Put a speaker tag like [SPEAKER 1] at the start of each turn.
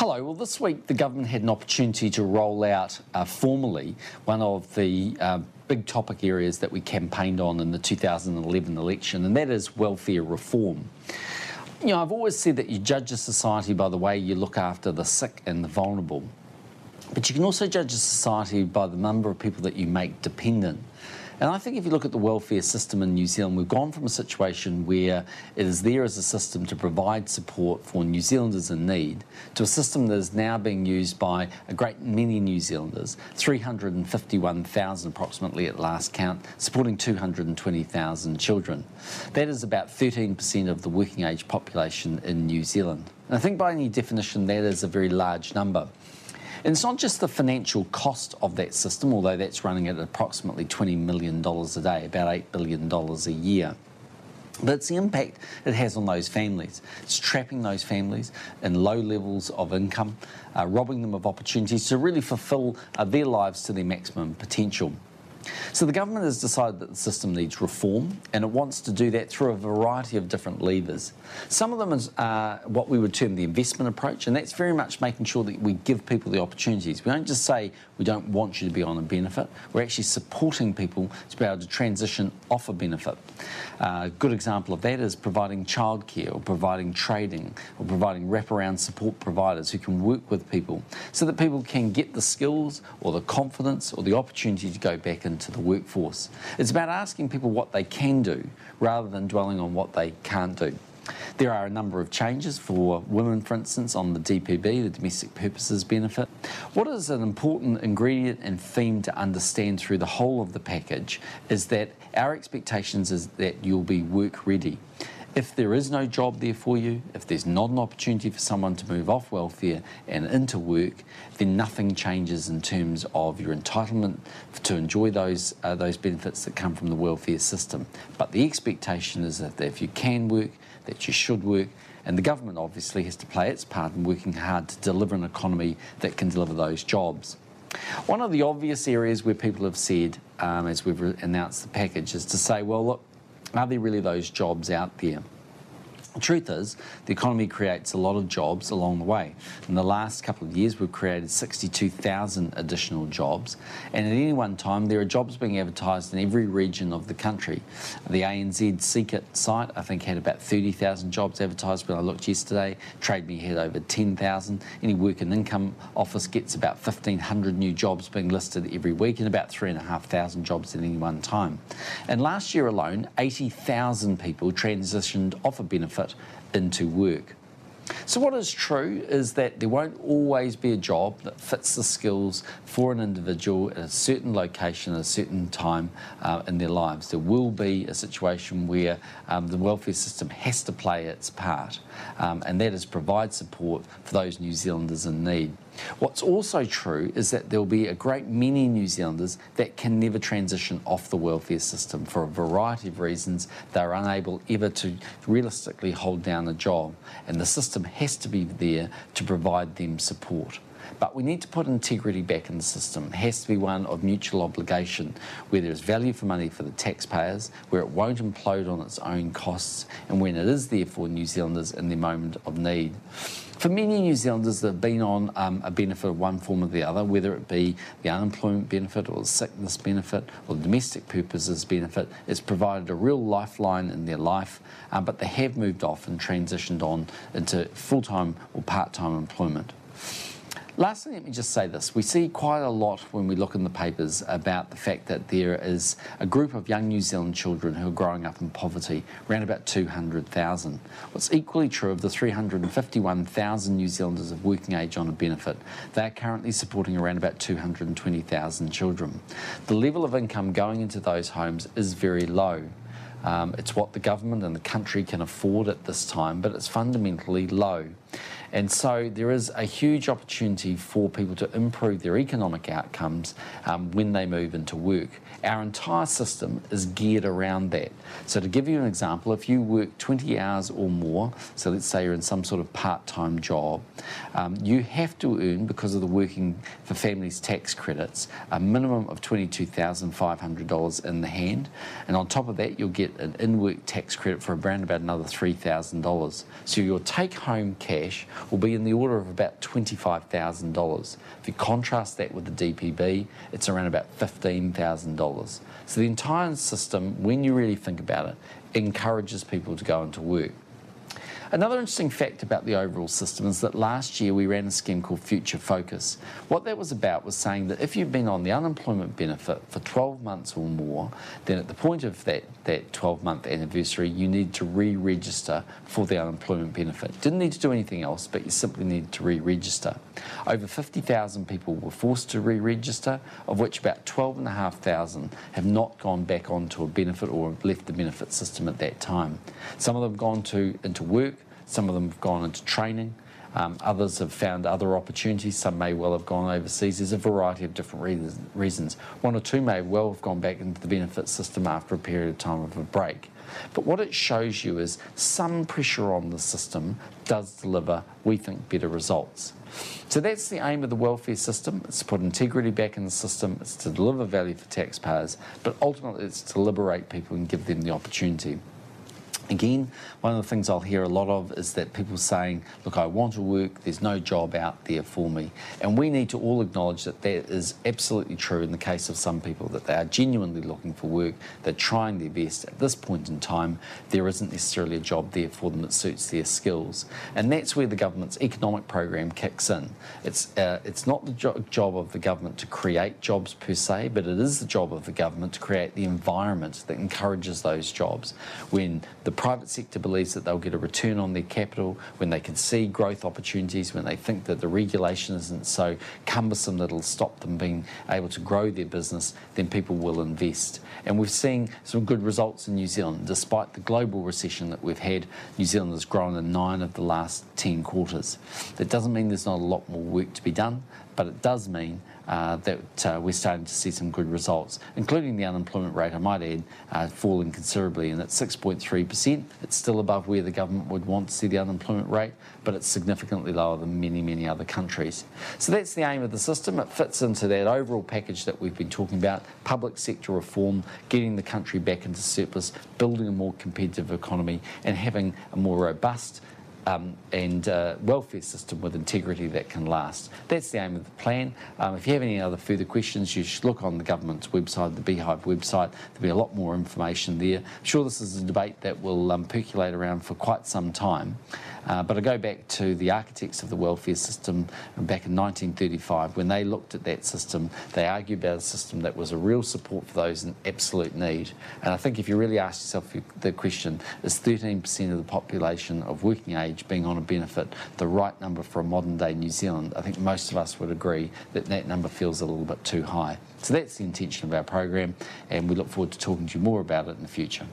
[SPEAKER 1] Hello. Well, this week the government had an opportunity to roll out formally one of the big topic areas that we campaigned on in the 2011 election, and that is welfare reform. You know, I've always said that you judge a society by the way you look after the sick and the vulnerable, but you can also judge a society by the number of people that you make dependent. And I think if you look at the welfare system in New Zealand, we've gone from a situation where it is there as a system to provide support for New Zealanders in need to a system that is now being used by a great many New Zealanders, 351,000 approximately at last count, supporting 220,000 children. That is about 13% of the working age population in New Zealand. And I think by any definition that is a very large number. And it's not just the financial cost of that system, although that's running at approximately $20 million a day, about $8 billion a year. But it's the impact it has on those families. It's trapping those families in low levels of income, robbing them of opportunities to really fulfil their lives to their maximum potential. So the government has decided that the system needs reform, and it wants to do that through a variety of different levers. Some of them is what we would term the investment approach, and that's very much making sure that we give people the opportunities. We don't just say we don't want you to be on a benefit, we're actually supporting people to be able to transition off a benefit. A good example of that is providing childcare or providing trading or providing wraparound support providers who can work with people so that people can get the skills or the confidence or the opportunity to go back into the workforce. It's about asking people what they can do rather than dwelling on what they can't do. There are a number of changes for women, for instance, on the DPB, the Domestic Purposes Benefit. What is an important ingredient and theme to understand through the whole of the package is that our expectations is that you'll be work ready. If there is no job there for you, if there's not an opportunity for someone to move off welfare and into work, then nothing changes in terms of your entitlement to enjoy those benefits that come from the welfare system. But the expectation is that if you can work, that you should work, and the government obviously has to play its part in working hard to deliver an economy that can deliver those jobs. One of the obvious areas where people have said, as we've announced the package, is to say, well, look, are there really those jobs out there? The truth is, the economy creates a lot of jobs along the way. In the last couple of years, we've created 62,000 additional jobs, and at any one time, there are jobs being advertised in every region of the country. The ANZ Seek It site, I think, had about 30,000 jobs advertised when I looked yesterday. Trade Me had over 10,000. Any Work and Income Office gets about 1,500 new jobs being listed every week, and about 3,500 jobs at any one time. And last year alone, 80,000 people transitioned off a benefit into work. So what is true is that there won't always be a job that fits the skills for an individual at a certain location at a certain time in their lives. There will be a situation where the welfare system has to play its part, and that is provide support for those New Zealanders in need. What's also true is that there will be a great many New Zealanders that can never transition off the welfare system for a variety of reasons. They're unable ever to realistically hold down a job, and the system has to be there to provide them support. But we need to put integrity back in the system. It has to be one of mutual obligation, where there's value for money for the taxpayers, where it won't implode on its own costs, and when it is there for New Zealanders in their moment of need. For many New Zealanders that have been on a benefit of one form or the other, whether it be the unemployment benefit or the sickness benefit or the domestic purposes benefit, it's provided a real lifeline in their life, but they have moved off and transitioned on into full-time or part-time employment. Lastly, let me just say this. We see quite a lot when we look in the papers about the fact that there is a group of young New Zealand children who are growing up in poverty, around about 200,000. What's equally true of the 351,000 New Zealanders of working age on a benefit, they are currently supporting around about 220,000 children. The level of income going into those homes is very low. It's what the government and the country can afford at this time, but it's fundamentally low. And so there is a huge opportunity for people to improve their economic outcomes when they move into work. Our entire system is geared around that. So to give you an example, if you work 20 hours or more, so let's say you're in some sort of part-time job, you have to earn, because of the Working for Families tax credits, a minimum of $22,500 in the hand. And on top of that, you'll get an in-work tax credit for around about another $3,000. So your take-home cash cash will be in the order of about $25,000. If you contrast that with the DPB, it's around about $15,000. So the entire system, when you really think about it, encourages people to go into work. Another interesting fact about the overall system is that last year we ran a scheme called Future Focus. What that was about was saying that if you've been on the unemployment benefit for 12 months or more, then at the point of that 12-month anniversary, you need to re-register for the unemployment benefit. Didn't need to do anything else, but you simply needed to re-register. Over 50,000 people were forced to re-register, of which about 12,500 have not gone back onto a benefit or left the benefit system at that time. Some of them have gone into work, some of them have gone into training, others have found other opportunities, some may well have gone overseas. There's a variety of different reasons. One or two may well have gone back into the benefit system after a period of time of a break. But what it shows you is some pressure on the system does deliver, we think, better results. So that's the aim of the welfare system. It's to put integrity back in the system, it's to deliver value for taxpayers, but ultimately it's to liberate people and give them the opportunity. Again, one of the things I'll hear a lot of is that people saying, look, I want to work, there's no job out there for me. And we need to all acknowledge that that is absolutely true in the case of some people, that they are genuinely looking for work, they're trying their best. At this point in time, there isn't necessarily a job there for them that suits their skills. And that's where the government's economic program kicks in. It's not the job of the government to create jobs per se, but it is the job of the government to create the environment that encourages those jobs. When the private sector believes that they'll get a return on their capital, when they can see growth opportunities, when they think that the regulation isn't so cumbersome that it'll stop them being able to grow their business, then people will invest. And we've seen some good results in New Zealand. Despite the global recession that we've had, New Zealand has grown in 9 of the last 10 quarters. That doesn't mean there's not a lot more work to be done, but it does mean that we're starting to see some good results, including the unemployment rate, I might add, falling considerably, and at 6.3%. It's still above where the government would want to see the unemployment rate, but it's significantly lower than many, many other countries. So that's the aim of the system. It fits into that overall package that we've been talking about: public sector reform, getting the country back into surplus, building a more competitive economy, and having a more robust and welfare system with integrity that can last. That's the aim of the plan. If you have any other further questions, you should look on the government's website, the Beehive website. There'll be a lot more information there. I'm sure this is a debate that will percolate around for quite some time. But I go back to the architects of the welfare system back in 1935. When they looked at that system, they argued about a system that was a real support for those in absolute need. And I think if you really ask yourself the question, is 13% of the population of working age being on a benefit the right number for a modern day New Zealand? I think most of us would agree that that number feels a little bit too high. So that's the intention of our program, and we look forward to talking to you more about it in the future.